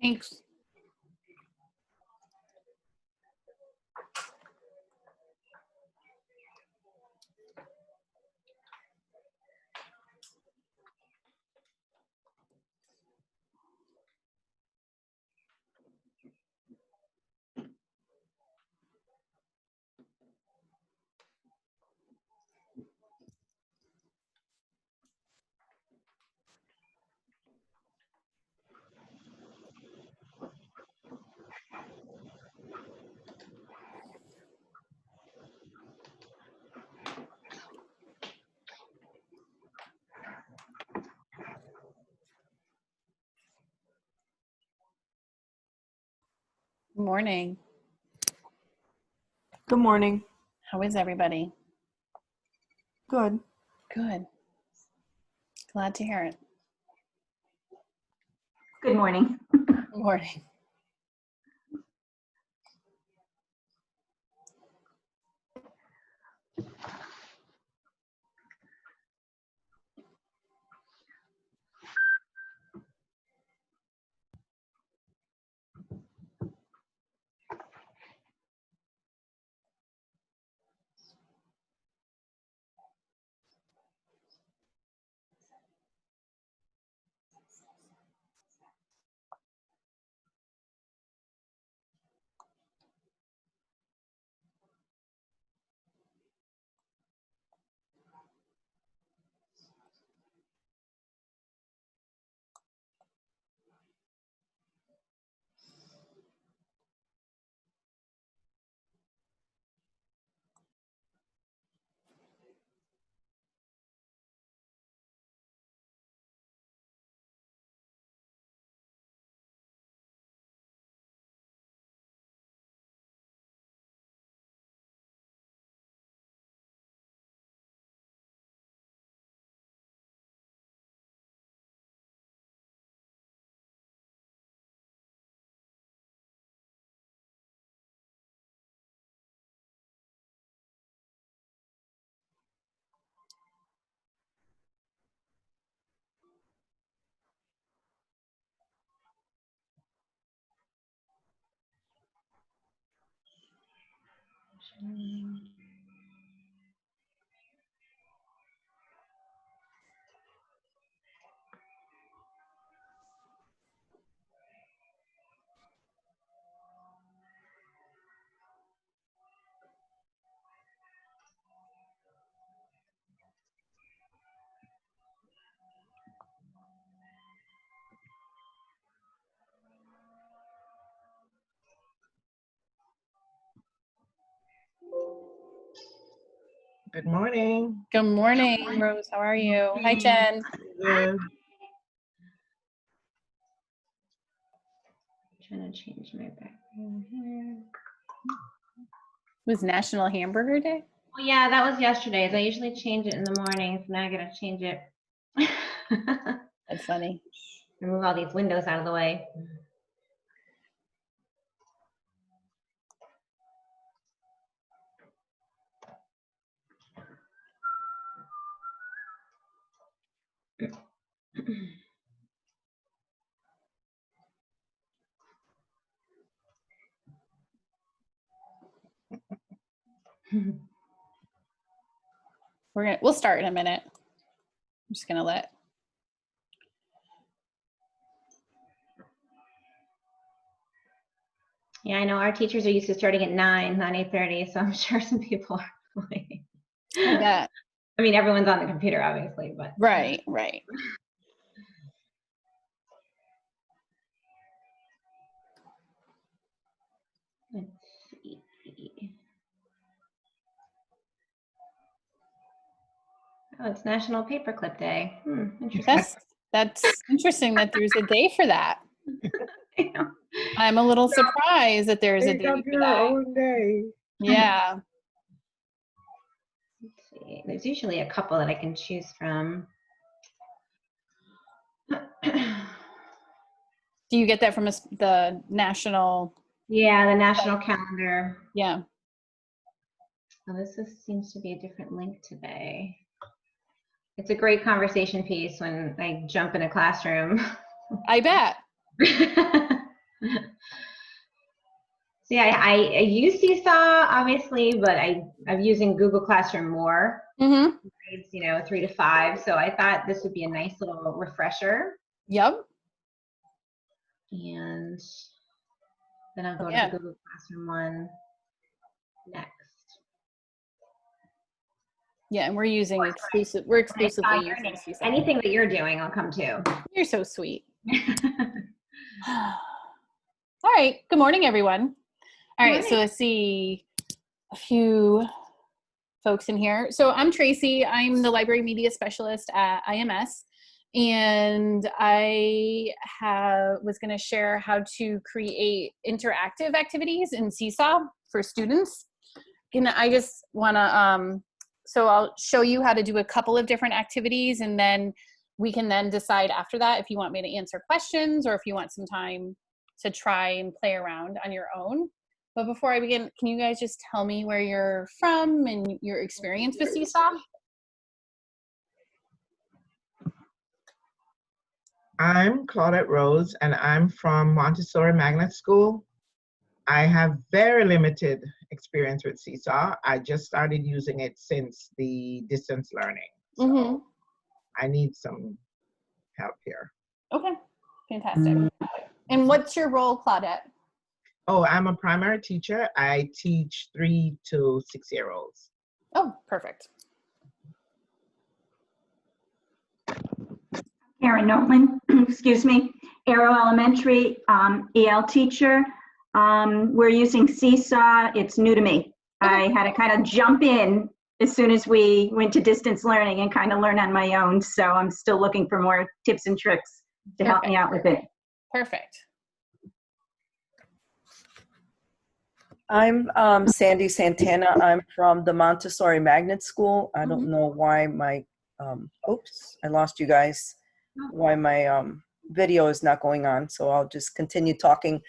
Thanks. Morning. Good morning. How is everybody? Good. Good. Glad to hear it. Good morning. Good morning. Good morning. Good morning, Rose. How are you? Hi, Jen. Good. Trying to change my background here. It was National Hamburger Day. Oh yeah, that was yesterday's. I usually change it in the morning, so now I gotta change it. That's funny. Remove all these windows out of the way. We'll start in a minute. I'm just gonna let. Yeah, I know our teachers are used to starting at 9, not 8:30, so I'm sure some people are late. I bet. I mean, everyone's on the computer, obviously, but Right. let's see. Oh, it's National Paperclip Day. Interesting. That's interesting that there's a day for that. I know. I'm a little surprised that there's a day for that. Own day. Yeah. Let's see. There's usually a couple that I can choose from. Do you get that from the national? Yeah, the national calendar. Yeah. Oh, seems to be a different link today. It's a great conversation piece when I jump in a classroom. I bet. So yeah, I use Seesaw obviously, but I'm using Google Classroom more. Mm-hmm. Grades, 3 to 5. So I thought this would be a nice little refresher. Yep. And then I'll go to Yeah. the Google Classroom one next. Yeah, and we're using exclusive. We're exclusively using Seesaw. Anything that you're doing, I'll come to. You're so sweet. All right. Good morning, everyone. All right. So let's see a few folks in here. So I'm Tracy. I'm the library media specialist at IMS. And I was going to share how to create interactive activities in Seesaw for students. And I just want to, so I'll show you how to do a couple of different activities, and then we can then decide after that if you want me to answer questions or if you want some time to try and play around on your own. But before I begin, can you guys just tell me where you're from and your experience with Seesaw? I'm Claudette Rose, and I'm from Montessori Magnet School. I have very limited experience with Seesaw. I just started using it since the distance learning. So I need some help here. Okay, fantastic. And what's your role, Claudette? Oh, I'm a primary teacher. I teach 3 to 6-year-olds. Oh, perfect. Karen Nolan, excuse me, Arrow Elementary, EL teacher. We're using Seesaw. It's new to me. I had to kind of jump in as soon as we went to distance learning and kind of learn on my own. So I'm still looking for more tips and tricks to help me out with it. Perfect. I'm Sandy Santana. I'm from the Montessori Magnet School. I don't know why my, oops, I lost you guys, why my video is not going on. So I'll just continue talking.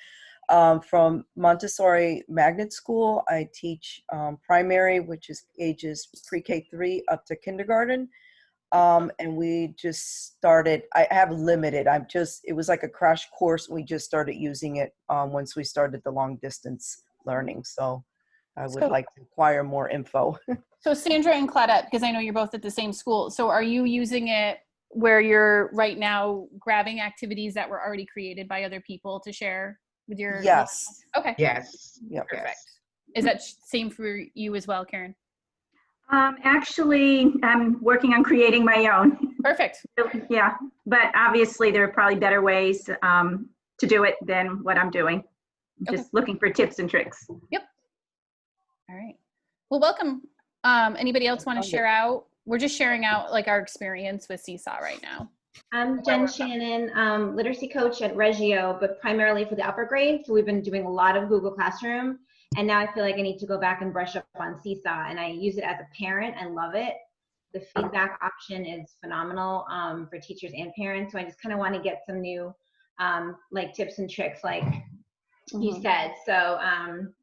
From Montessori Magnet School, I teach primary, which is ages pre-K 3 up to kindergarten. And we just started, I have limited, it was like a crash course. We just started using it once we started the long distance learning. So I would like to acquire more info. So Sandra and Claudette, because I know you're both at the same school. So are you using it where you're right now grabbing activities that were already created by other people to share with your? Yes. Okay. Yes. Yep. Perfect. Yes. Is that same for you as well, Karen? Actually, I'm working on creating my own. Perfect. Yeah, but obviously there are probably better ways to do it than what I'm doing. Just looking for tips and tricks. Yep. All right. Well, welcome. Anybody else want to share out? We're just sharing out like our experience with Seesaw right now. I'm Jen Shannon, literacy coach at Reggio, but primarily for the upper grades. So we've been doing a lot of Google Classroom, and now I feel like I need to go back and brush up on Seesaw, and I use it as a parent. I love it. The feedback option is phenomenal for teachers and parents. So I just kind of want to get some new like tips and tricks like you said. So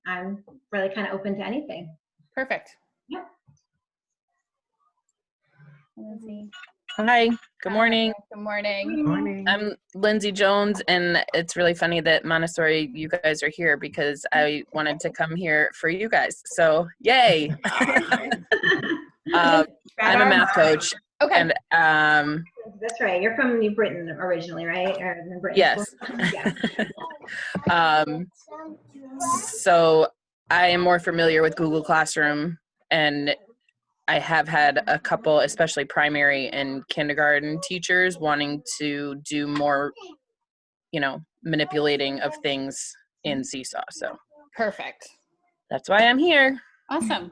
I'm really kind of open to anything. Perfect. Yep. Lindsay. Hi, good morning. Good morning. Good morning. I'm Lindsay Jones, and it's really funny that Montessori, you guys are here because I wanted to come here for you guys. So, yay! I'm a math coach. Okay. And That's right. You're from New Britain originally, right? Or in Britain? yes. Yeah. So I am more familiar with Google Classroom, and I have had a couple, especially primary and kindergarten teachers wanting to do more, manipulating of things in Seesaw. So Perfect. that's why I'm here. Awesome.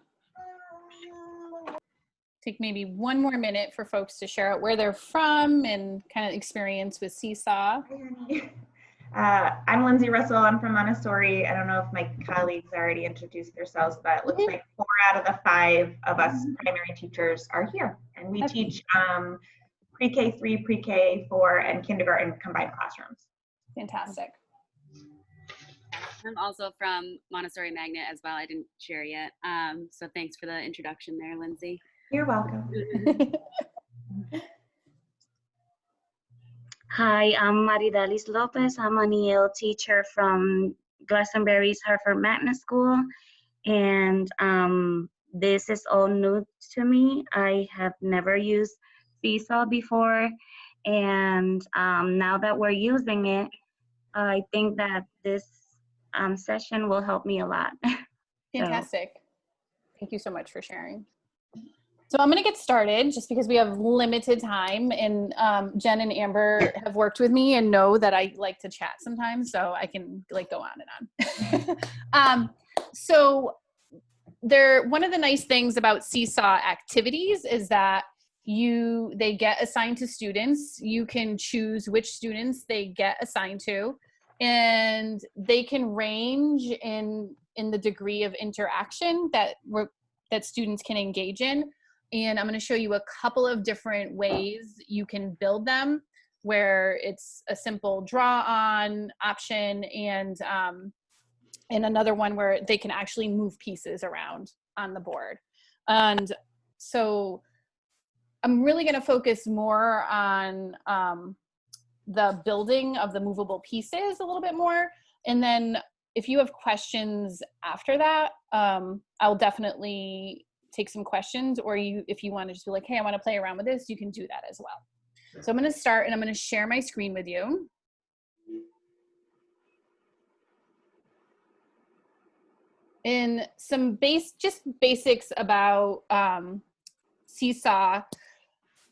Take maybe one more minute for folks to share out where they're from and kind of experience with Seesaw. I'm Lindsay Russell. I'm from Montessori. I don't know if my colleagues already introduced themselves, but it looks like 4 out of the 5 of us primary teachers are here. And we teach pre-K 3, pre-K 4, and kindergarten combined classrooms. Fantastic. I'm also from Montessori Magnet as well. I didn't share yet. So thanks for the introduction there, Lindsay. You're welcome. Hi, I'm Maridalis Lopez. I'm an EL teacher from Glastonbury's Harvard Magnet School, and this is all new to me. I have never used Seesaw before, and now that we're using it, I think that this session will help me a lot. Fantastic. Thank you so much for sharing. So I'm going to get started just because we have limited time, and Jen and Amber have worked with me and know that I like to chat sometimes, so I can like go on and on. So one of the nice things about Seesaw activities is that they get assigned to students. You can choose which students they get assigned to, and they can range in the degree of interaction that students can engage in. And I'm going to show you a couple of different ways you can build them, where it's a simple draw on option, and another one where they can actually move pieces around on the board. And so I'm really going to focus more on the building of the movable pieces a little bit more. And then if you have questions after that, I'll definitely take some questions, or if you want to just be like, hey, I want to play around with this, you can do that as well. So I'm going to start, and I'm going to share my screen with you. And some basics about Seesaw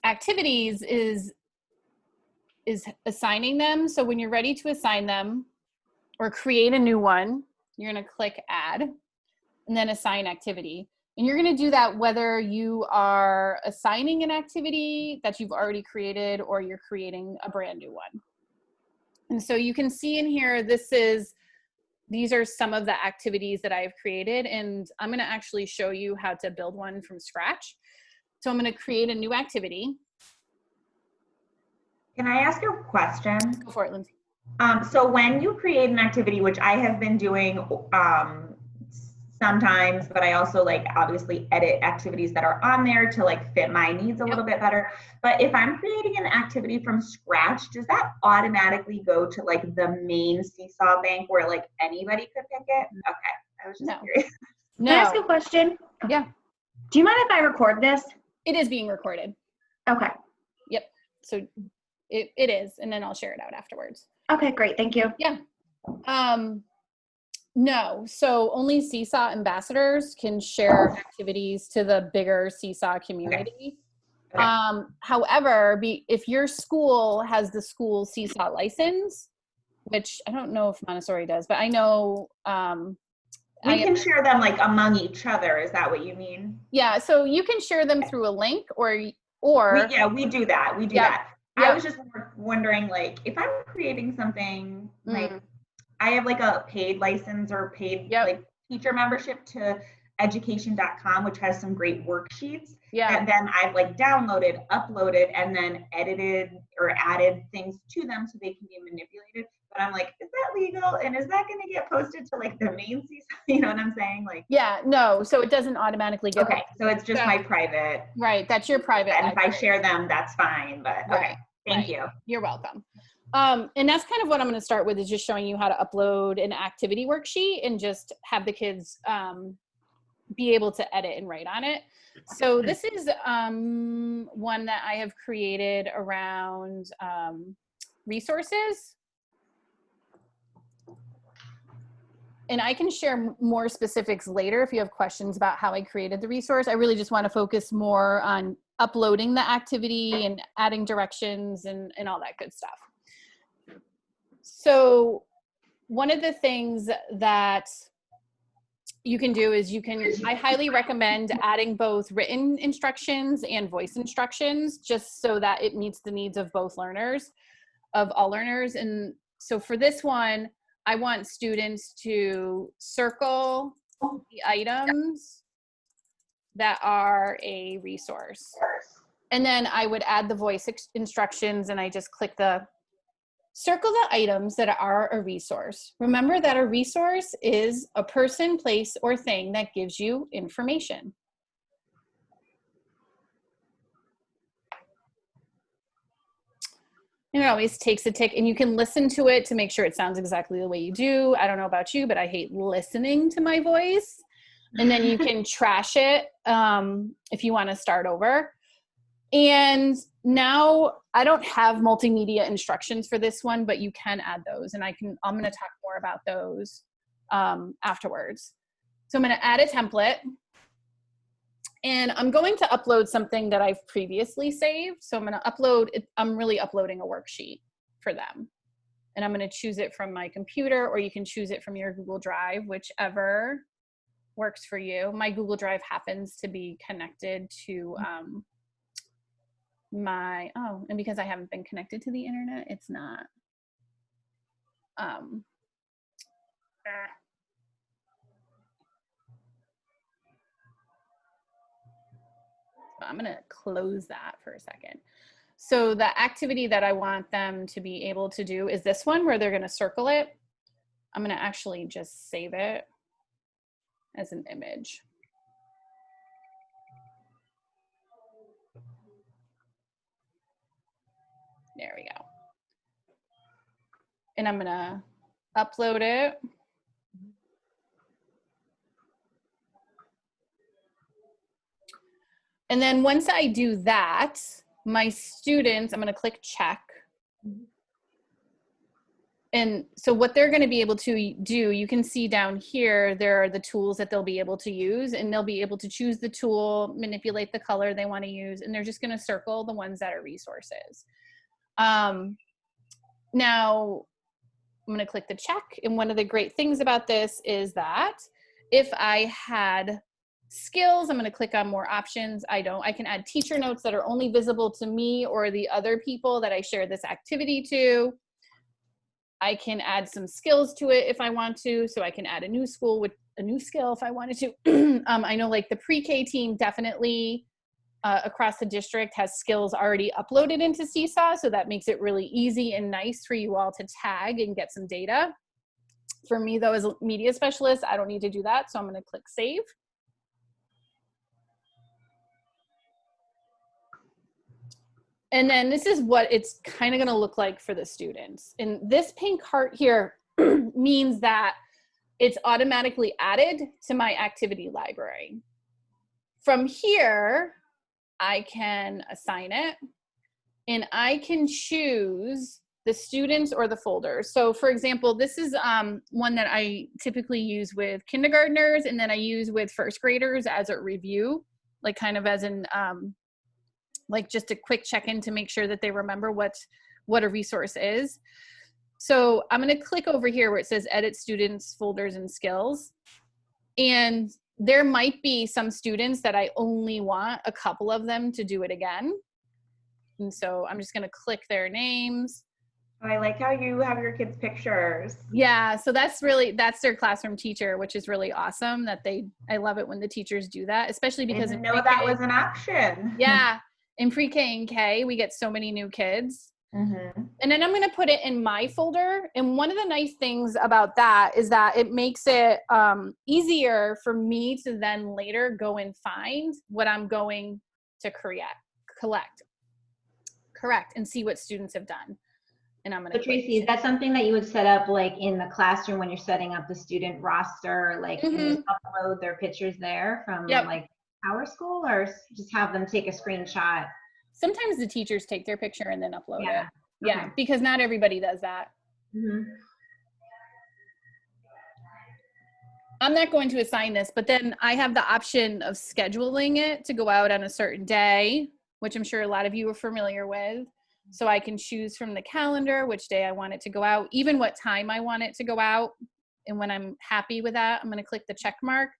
activities is assigning them. So when you're ready to assign them or create a new one, you're going to click add and then assign activity. And you're going to do that whether you are assigning an activity that you've already created or you're creating a brand new one. And so you can see in here, these are some of the activities that I've created, and I'm going to actually show you how to build one from scratch. So I'm going to create a new activity. Can I ask you a question? Go for it, Lindsay. So when you create an activity, which I have been doing sometimes, but I also obviously edit activities that are on there to fit my needs a little bit better. But if I'm creating an activity from scratch, does that automatically go to the main Seesaw bank where anybody could pick it? Okay, I was just curious. No. Can I ask a question? Yeah. Do you mind if I record this? It is being recorded. Okay. Yep. So it is, and then I'll share it out afterwards. Okay, great. Thank you. Yeah. No, so only Seesaw ambassadors can share activities to the bigger Seesaw community. Okay. However, if your school has the school Seesaw license, which I don't know if Montessori does, but I know we can share them among each other. Is that what you mean? Yeah, so you can share them through a link or we do that. We do that. I was just wondering, if I'm creating something I have a paid license or paid teacher membership to education.com, which has some great worksheets that then I've downloaded, uploaded, and then edited or added things to them so they can be manipulated. But I'm is that legal? And is that going to get posted to the main Seesaw? You know what I'm saying? Yeah, no, so it doesn't automatically get posted. So it's just my private. Right, that's your private. And if I share them, that's fine. But okay, thank you. You're welcome. And that's kind of what I'm going to start with, is just showing you how to upload an activity worksheet and just have the kids be able to edit and write on it. So this is one that I have created around resources. And I can share more specifics later if you have questions about how I created the resource. I really just want to focus more on uploading the activity and adding directions and all that good stuff. So one of the things that you can do is I highly recommend adding both written instructions and voice instructions, just so that it meets the needs of all learners. And so for this one, I want students to circle the items that are a resource. And then I would add the voice instructions, and I just click circle the items that are a resource. Remember that a resource is a person, place, or thing that gives you information. And it always takes a tick, and you can listen to it to make sure it sounds exactly the way you do. I don't know about you, but I hate listening to my voice. And then you can trash it if you want to start over. And now I don't have multimedia instructions for this one, but you can add those, and I'm going to talk more about those afterwards. So I'm going to add a template, and I'm going to upload something that I've previously saved. So I'm going to upload it. I'm really uploading a worksheet for them, and I'm going to choose it from my computer, or you can choose it from your Google Drive, whichever works for you. My Google Drive happens to be connected to and because I haven't been connected to the internet, it's not. So I'm gonna close that for a second. So the activity that I want them to be able to do is this one where they're gonna circle it. I'm gonna actually just save it as an image. There we go. And I'm gonna upload it. And then once I do that, my students, I'm gonna click check. And so what they're gonna be able to do, you can see down here, there are the tools that they'll be able to use, and they'll be able to choose the tool, manipulate the color they wanna use, and they're just gonna circle the ones that are resources. Now, I'm gonna click the check, and one of the great things about this is that if I had skills, I'm gonna click on more options. I can add teacher notes that are only visible to me or the other people that I share this activity to. I can add some skills to it if I want to, so I can add a new skill if I wanted to. I know like the pre-K team definitely across the district has skills already uploaded into Seesaw, so that makes it really easy and nice for you all to tag and get some data. For me though, as a media specialist, I don't need to do that, so I'm gonna click save. And then this is what it's kind of going to look like for the students. And this pink heart here means that it's automatically added to my activity library. From here, I can assign it, and I can choose the students or the folders. So for example, this is one that I typically use with kindergartners, and then I use with first graders as a review, like kind of as an like just a quick check-in to make sure that they remember what a resource is. So I'm going to click over here where it says edit students, folders, and skills. And there might be some students that I only want a couple of them to do it again. And so I'm just going to click their names. I like how you have your kids' pictures. Yeah, so that's their classroom teacher, which is really awesome that I love it when the teachers do that, especially because I didn't know that was an option. Yeah. In pre-K and K, we get so many new kids. Mm-hmm. And then I'm going to put it in my folder. And one of the nice things about that is that it makes it easier for me to then later go and find what I'm going to correct, and see what students have done. And I'm going to. So Tracy, is that something that you would set up like in the classroom when you're setting up the student roster, like and just upload their pictures there from like Power School, or just have them take a screenshot? Sometimes the teachers take their picture and then upload it. Yeah, okay. Because not everybody does that. I'm not going to assign this, but then I have the option of scheduling it to go out on a certain day, which I'm sure a lot of you are familiar with. So I can choose from the calendar which day I want it to go out, even what time I want it to go out. And when I'm happy with that, I'm going to click the check mark.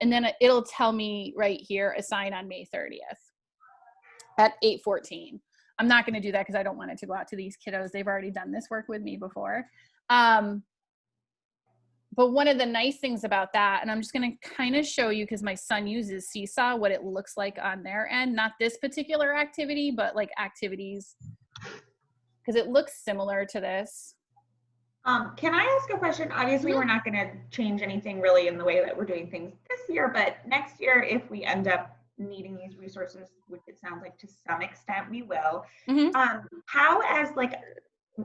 And then it'll tell me right here, assign on May 30th at 8:14. I'm not going to do that because I don't want it to go out to these kiddos. They've already done this work with me before. But one of the nice things about that, and I'm just going to kind of show you because my son uses Seesaw, what it looks like on their end, not this particular activity, but like activities, because it looks similar to this. Can I ask a question? Obviously, we're not going to change anything really in the way that we're doing things this year, but next year, if we end up needing these resources, which it sounds like to some extent we will. Mhm.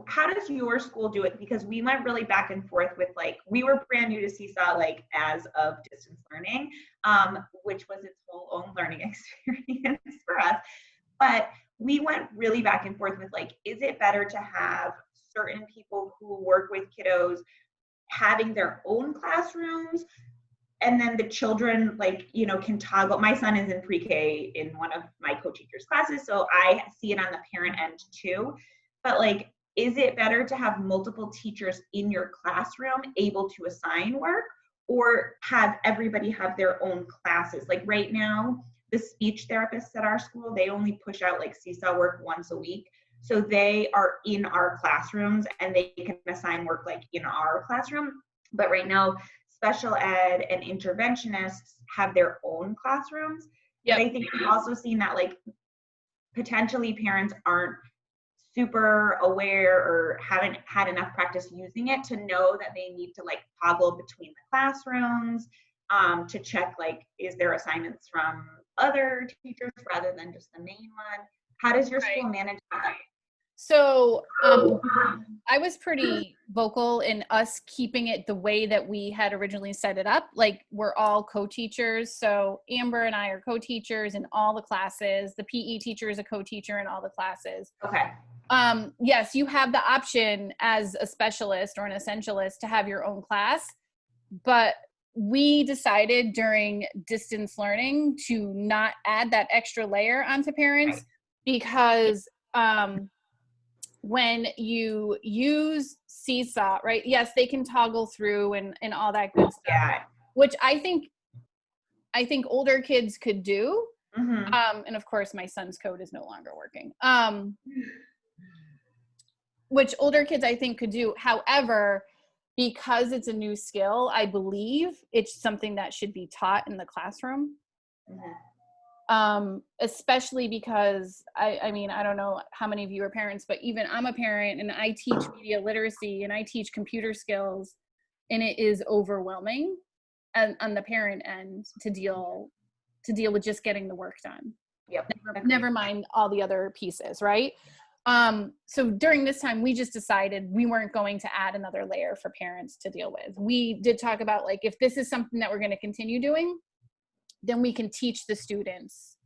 How does your school do it? Because we went really back and forth with like, we were brand new to Seesaw, like as of distance learning, which was its whole own learning experience for us. But we went really back and forth with like, is it better to have certain people who work with kiddos having their own classrooms, and then the children like, you know, can toggle. My son is in pre-K in one of my co-teachers classes, so I see it on the parent end too. But like, is it better to have multiple teachers in your classroom able to assign work, or have everybody have their own classes? Like right now, the speech therapists at our school, they only push out like Seesaw work once a week. So they are in our classrooms and they can assign work like in our classroom. But right now, special ed and interventionists have their own classrooms. Yep. But I think we've also seen that like potentially parents aren't super aware or haven't had enough practice using it to know that they need to like toggle between the classrooms, to check like, is there assignments from other teachers rather than just the main one? How does your school manage that? So I was pretty vocal in us keeping it the way that we had originally set it up. Like we're all co-teachers. So Amber and I are co-teachers in all the classes. The PE teacher is a co-teacher in all the classes. Okay. Yes, you have the option as a specialist or an essentialist to have your own class, but we decided during distance learning to not add that extra layer onto parents, because when you use Seesaw, right? Yes, they can toggle through and all that good stuff, yeah. Which I think older kids could do. Mm-hmm. And of course, my son's code is no longer working. Which older kids I think could do. However, because it's a new skill, I believe it's something that should be taught in the classroom. Mm-hmm. Especially because I mean, I don't know how many of you are parents, but even I'm a parent and I teach media literacy and I teach computer skills, and it is overwhelming on the parent end to deal with just getting the work done. Yep. Never mind all the other pieces, right? So during this time, we just decided we weren't going to add another layer for parents to deal with. We did talk about like, if this is something that we're going to continue doing, then we can teach the students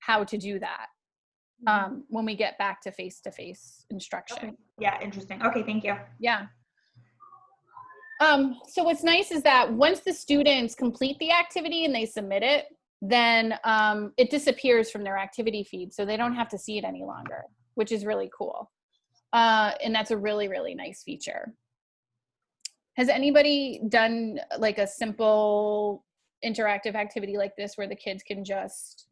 how to do that when we get back to face-to-face instruction. Okay. Yeah, interesting. Okay, thank you. Yeah. So what's nice is that once the students complete the activity and they submit it, then it disappears from their activity feed, so they don't have to see it any longer, which is really cool. And that's a really, really nice feature. Has anybody done like a simple interactive activity like this where the kids can just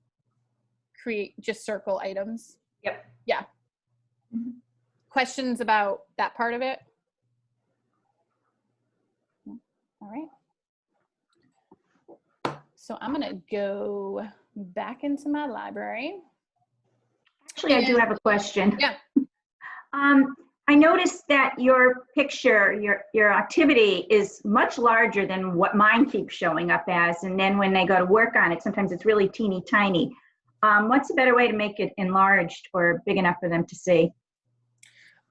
circle items? Yep. Yeah. Mm-hmm. Questions about that part of it? All right. So I'm gonna go back into my library. Actually, I do have a question. Yeah. I noticed that your picture, your activity is much larger than what mine keeps showing up as. And then when they go to work on it, sometimes it's really teeny tiny. What's a better way to make it enlarged or big enough for them to see?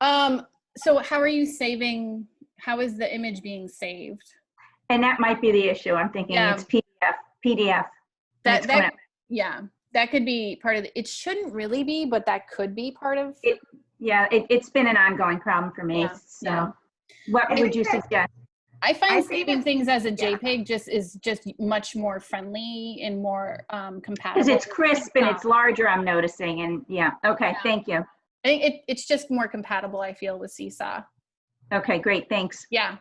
So how are you saving? How is the image being saved? And that might be the issue. I'm thinking it's PDF. Yeah, that could be part of it. Shouldn't really be, but that could be part of it. Yeah, it's been an ongoing problem for me. So what would you suggest? I find saving things as a JPEG is just much more friendly and more compatible. Because it's crisp and it's larger, I'm noticing. And thank you. I think it's just more compatible, I feel, with Seesaw. Okay, great, thanks. Yeah.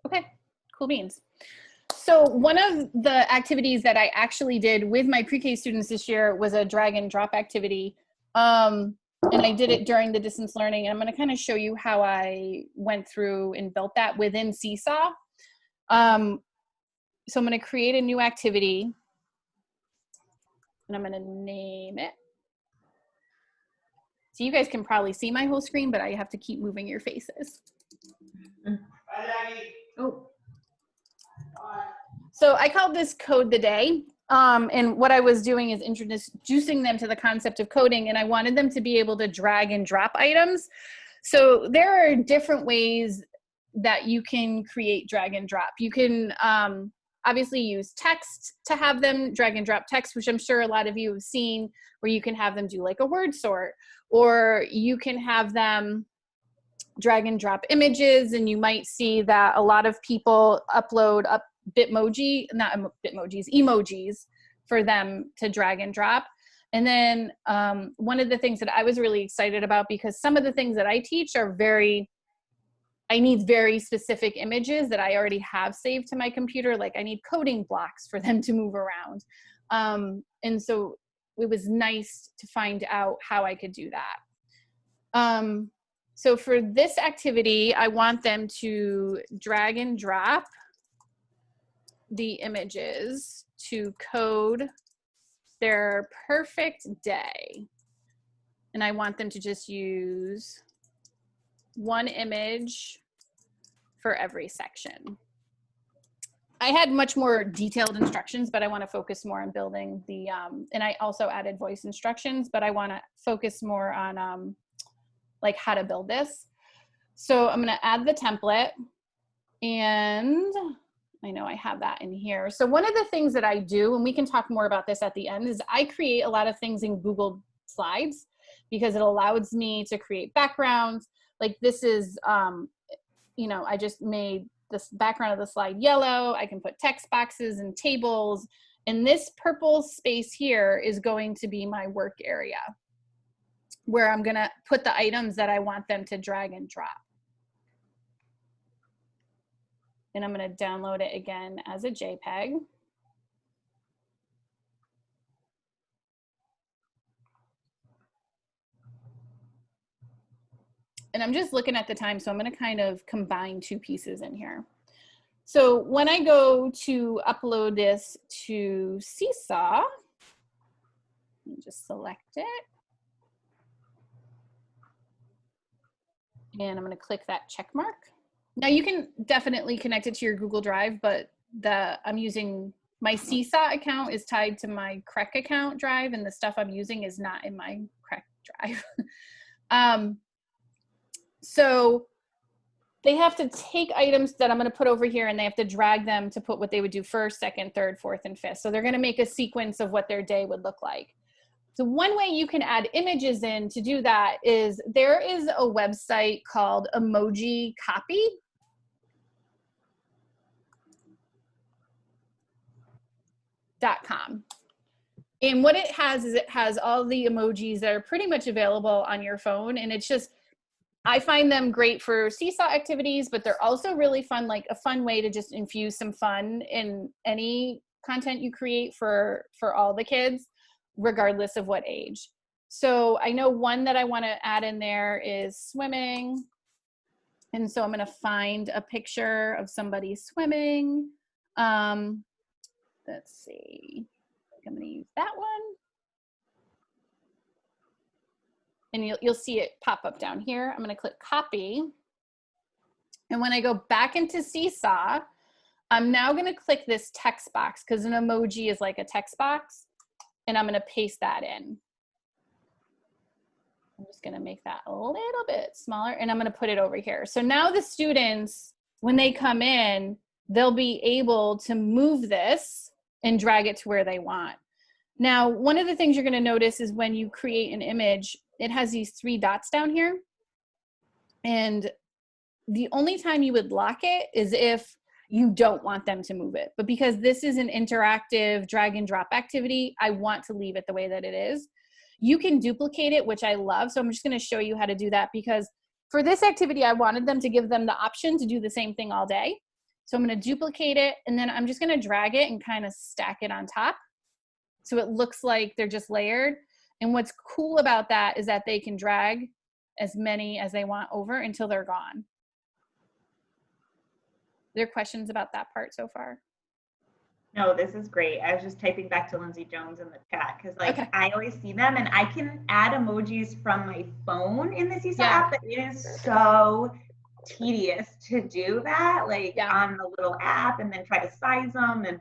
Okay, cool beans. So one of the activities that I actually did with my pre-K students this year was a drag and drop activity. And I did it during the distance learning. And I'm going to kind of show you how I went through and built that within Seesaw. So I'm going to create a new activity. And I'm going to name it. So you guys can probably see my whole screen, but I have to keep moving your faces. Oh. So I called this Code the Day. And what I was doing is introducing them to the concept of coding, and I wanted them to be able to drag and drop items. So there are different ways that you can create drag and drop. You can obviously use text to have them drag and drop text, which I'm sure a lot of you have seen, where you can have them do like a word sort, or you can have them drag and drop images, and you might see that a lot of people upload up emojis for them to drag and drop. And then one of the things that I was really excited about, because some of the things that I teach are I need very specific images that I already have saved to my computer. Like I need coding blocks for them to move around. And so it was nice to find out how I could do that. So for this activity, I want them to drag and drop the images to code their perfect day. And I want them to just use one image for every section. I had much more detailed instructions, but I want to focus more on building the, and I also added voice instructions, but I want to focus more on like how to build this. So I'm going to add the template, and I know I have that in here. So one of the things that I do, and we can talk more about this at the end, is I create a lot of things in Google Slides because it allows me to create backgrounds. Like this is, you know, I just made this background of the slide yellow. I can put text boxes and tables, and this purple space here is going to be my work area, where I'm gonna put the items that I want them to drag and drop. And I'm gonna download it again as a JPEG. And I'm just looking at the time, so I'm gonna kind of combine two pieces in here. So when I go to upload this to Seesaw, just select it. And I'm gonna click that check mark. Now you can definitely connect it to your Google Drive, but I'm using my Seesaw account is tied to my Crec account drive, and the stuff I'm using is not in my Crec drive. So they have to take items that I'm going to put over here, and they have to drag them to put what they would do first, second, third, fourth, and fifth. So they're going to make a sequence of what their day would look like. So one way you can add images in to do that is there is a website called Emoji Copy. .com. And what it has is it has all the emojis that are pretty much available on your phone. And it's just, I find them great for Seesaw activities, but they're also really fun, like a fun way to just infuse some fun in any content you create for all the kids, regardless of what age. So I know one that I want to add in there is swimming. And so I'm going to find a picture of somebody swimming. Let's see, I'm going to use that one. And you'll see it pop up down here. I'm going to click copy. And when I go back into Seesaw, I'm now going to click this text box, because an emoji is like a text box. And I'm going to paste that in. I'm just going to make that a little bit smaller, and I'm going to put it over here. So now the students, when they come in, they'll be able to move this and drag it to where they want. Now, one of the things you're going to notice is when you create an image, it has these 3 dots down here. And the only time you would lock it is if you don't want them to move it. But because this is an interactive drag and drop activity, I want to leave it the way that it is. You can duplicate it, which I love. So I'm just going to show you how to do that, because for this activity, I wanted them to give them the option to do the same thing all day. So I'm going to duplicate it, and then I'm just going to drag it and kind of stack it on top. So it looks like they're just layered. And what's cool about that is that they can drag as many as they want over until they're gone. Are there questions about that part so far? No, this is great. I was just typing back to Lindsay Jones in the chat, because like Okay. I always see them, and I can add emojis from my phone in the Seesaw app, but it is so tedious to do that, like on the little app, and then try to size them. And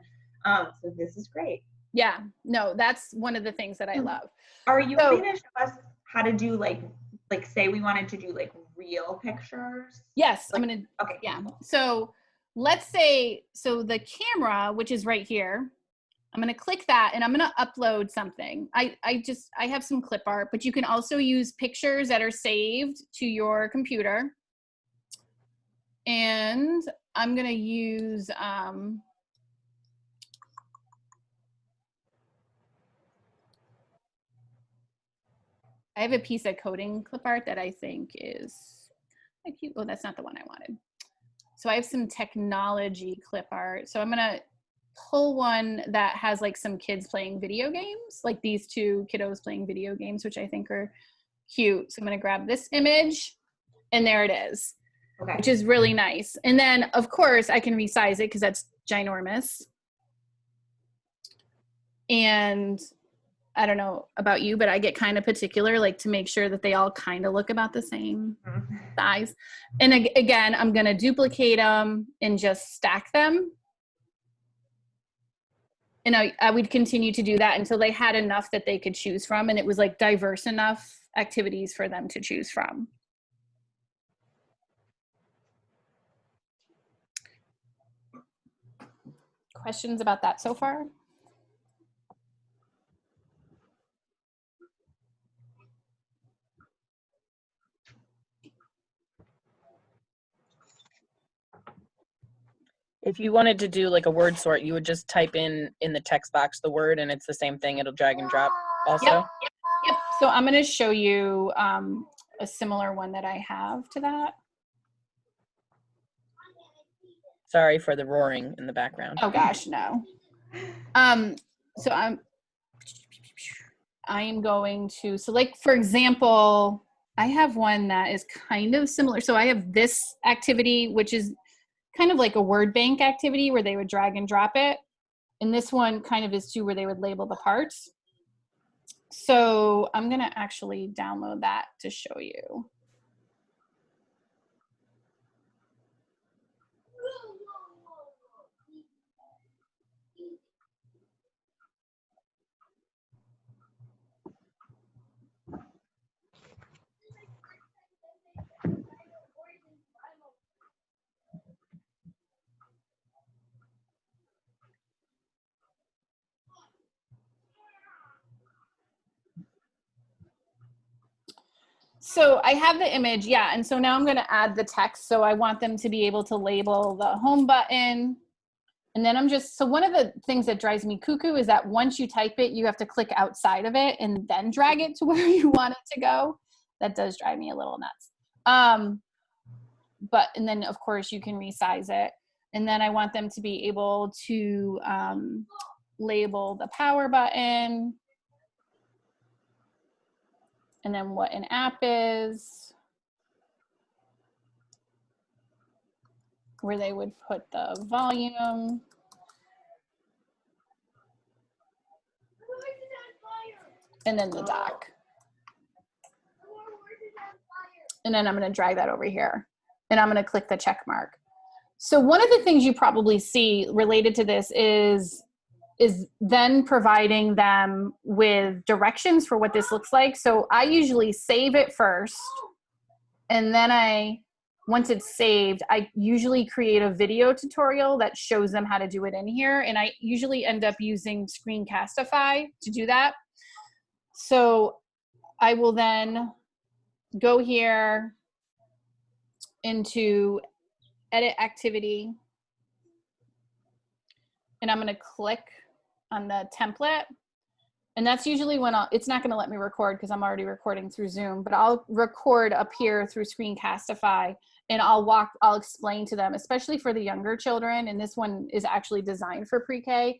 so this is great. Yeah, no, that's one of the things that I love. Are you ready to show us how to do like say we wanted to do like real pictures? Yes, like, I'm gonna, okay. Yeah. So let's say, so the camera, which is right here, I'm gonna click that and I'm gonna upload something. I have some clip art, but you can also use pictures that are saved to your computer. And I'm gonna use, I have a piece of coding clip art that I think is cute. Oh, that's not the one I wanted. So I have some technology clip art. So I'm gonna pull one that has like some kids playing video games, like these two kiddos playing video games, which I think are cute. So I'm gonna grab this image, and there it is, which is really nice. And then of course I can resize it because that's ginormous. And I don't know about you, but I get kind of particular, like to make sure that they all kind of look about the same size. And again, I'm going to duplicate them and just stack them. And I would continue to do that until they had enough that they could choose from. And it was like diverse enough activities for them to choose from. Questions about that so far? If you wanted to do like a word sort, you would just type in the text box the word, and it's the same thing. It'll drag and drop also. Yep. So I'm going to show you a similar one that I have to that. Sorry for the roaring in the background. Oh gosh, no. So I am going to, so like, for example, I have one that is kind of similar. So I have this activity, which is kind of like a word bank activity where they would drag and drop it. And this one kind of is too, where they would label the parts. So I'm going to actually download that to show you. So I have the image, yeah, and so now I'm going to add the text. So I want them to be able to label the home button. And then I'm just, so one of the things that drives me cuckoo is that once you type it, you have to click outside of it and then drag it to where you want it to go. That does drive me a little nuts. But, and then of course you can resize it. And then I want them to be able to label the power button. And then what an app is, where they would put the volume. And then the dock. And then I'm going to drag that over here. And I'm going to click the check mark. So one of the things you probably see related to this is then providing them with directions for what this looks like. So I usually save it first. And then once it's saved, I usually create a video tutorial that shows them how to do it in here. And I usually end up using Screencastify to do that. So I will then go here into edit activity. And I'm going to click on the template. And that's usually when it's not going to let me record because I'm already recording through Zoom, but I'll record up here through Screencastify, and I'll explain to them, especially for the younger children. And this one is actually designed for pre-K,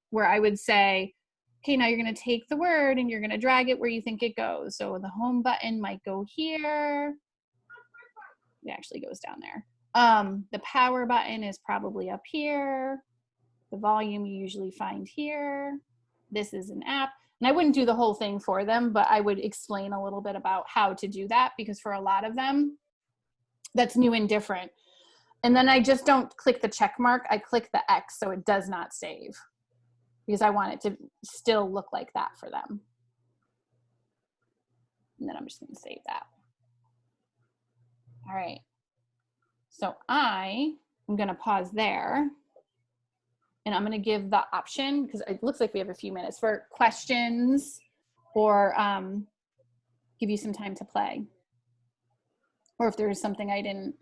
where I would say, okay, now you're going to take the word and you're going to drag it where you think it goes. So the home button might go here. It actually goes down there. The power button is probably up here. The volume you usually find here. This is an app. And I wouldn't do the whole thing for them, but I would explain a little bit about how to do that, because for a lot of them, that's new and different. And then I just don't click the check mark. I click the X so it does not save, because I want it to still look like that for them. And then I'm just going to save that. All right. So I am going to pause there. And I'm going to give the option, because it looks like we have a few minutes, for questions or give you some time to play. Or if there's something I didn't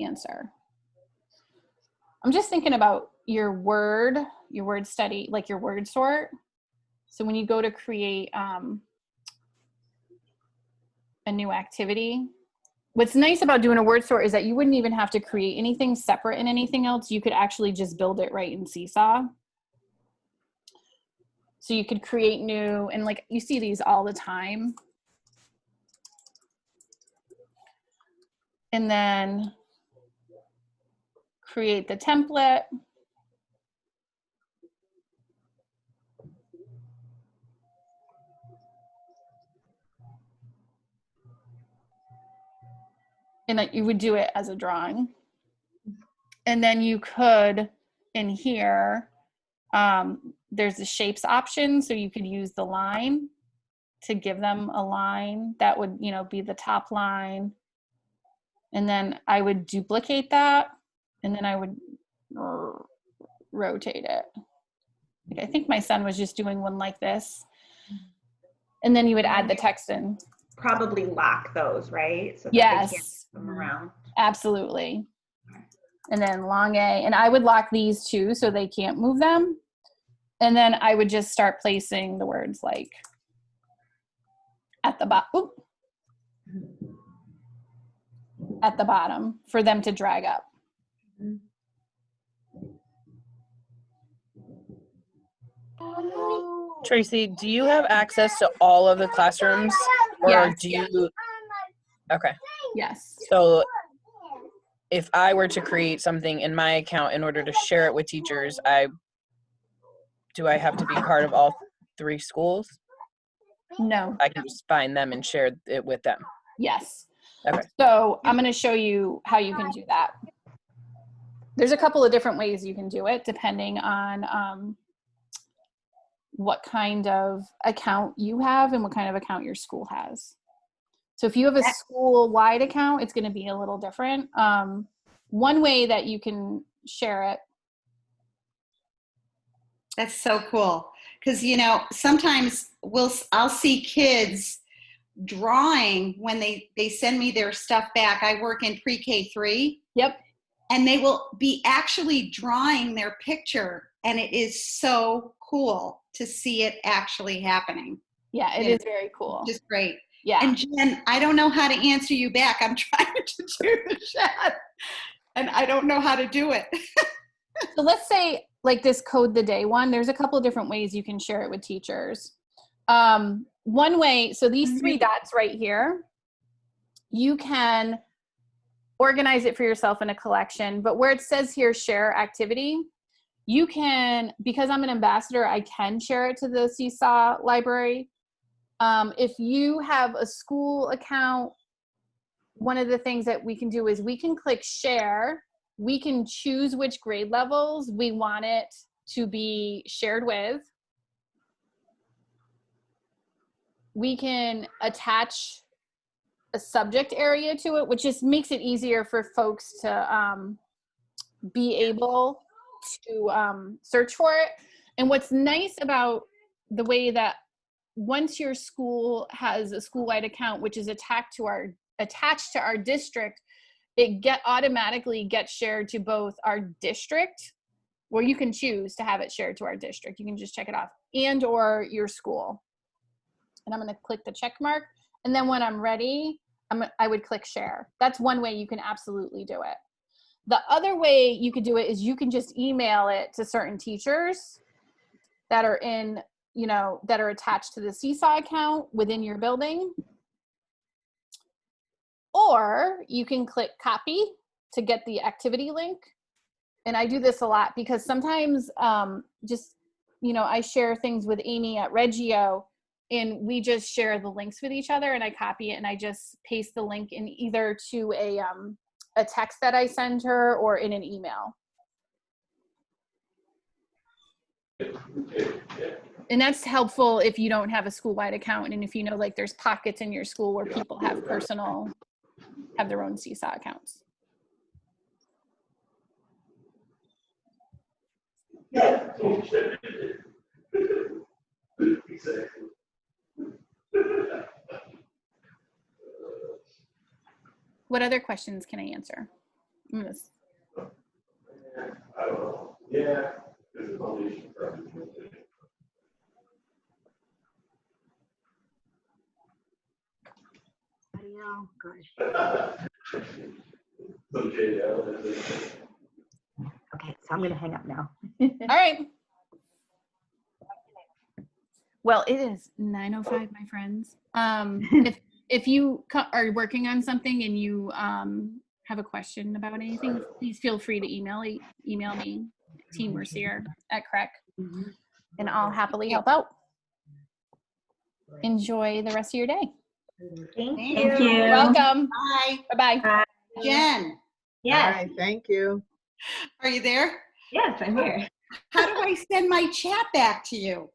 answer. I'm just thinking about your word study, like your word sort. So when you go to create a new activity, what's nice about doing a word sort is that you wouldn't even have to create anything separate in anything else. You could actually just build it right in Seesaw. So you could create new, and like you see these all the time. And then create the template. And that you would do it as a drawing. And then you could, in here, there's the shapes option, so you could use the line to give them a line that would, you know, be the top line. And then I would duplicate that, and then I would rotate it. Like, I think my son was just doing one like this. And then you would add the text in. Probably lock those, right? So that yes. they can't move them around. Absolutely. And then long A, and I would lock these too so they can't move them. And then I would just start placing the words like at the bottom. At the bottom for them to drag up. Tracy, do you have access to all of the classrooms, or yes. do you? Okay. Yes. So if I were to create something in my account in order to share it with teachers, do I have to be part of all 3 schools? No. I can just find them and share it with them. Yes. Okay. So I'm going to show you how you can do that. There's a couple of different ways you can do it depending on what kind of account you have and what kind of account your school has. So if you have a school-wide account, it's going to be a little different. One way that you can share it. That's so cool. Because, you know, sometimes I'll see kids drawing when they send me their stuff back. I work in pre-K3. Yep. And they will be actually drawing their picture. And it is so cool to see it actually happening. Yeah, it is very cool. Just great. Yeah. And Jen, I don't know how to answer you back. I'm trying to do the chat and I don't know how to do it. So let's say like this code the day one, there's a couple of different ways you can share it with teachers. One way, so these 3 dots right here, you can organize it for yourself in a collection, but where it says here, share activity, you can, because I'm an ambassador, I can share it to the Seesaw library. If you have a school account, one of the things that we can do is we can click share. We can choose which grade levels we want it to be shared with. We can attach a subject area to it, which just makes it easier for folks to be able to search for it. And what's nice about the way that once your school has a school-wide account, which is attached to our district, it automatically gets shared to both our district, where you can choose to have it shared to our district. You can just check it off, and or your school. And I'm going to click the check mark. And then when I'm ready, I would click share. That's one way you can absolutely do it. The other way you could do it is you can just email it to certain teachers that are in, you know, that are attached to the Seesaw account within your building. Or you can click copy to get the activity link. And I do this a lot because sometimes just, you know, I share things with Amy at Reggio and we just share the links with each other, and I copy it and I just paste the link in either to a text that I send her or in an email. And that's helpful if you don't have a school-wide account, and if you know, like, there's pockets in your school where people have their own Seesaw accounts. What other questions can I answer? I don't know. Yeah. Oh, gosh. Okay, so I'm going to hang up now. All right. Well, it is 9:05, my friends. If you are working on something and you have a question about anything, please feel free to email me, teammercier@CREC, and I'll happily help out. Enjoy the rest of your day. Thank you. Thank you. You're welcome. Bye. Bye-bye. Jen, Yes. Hi, thank you. are you there? Yes, I'm here. How do I send my chat back to you?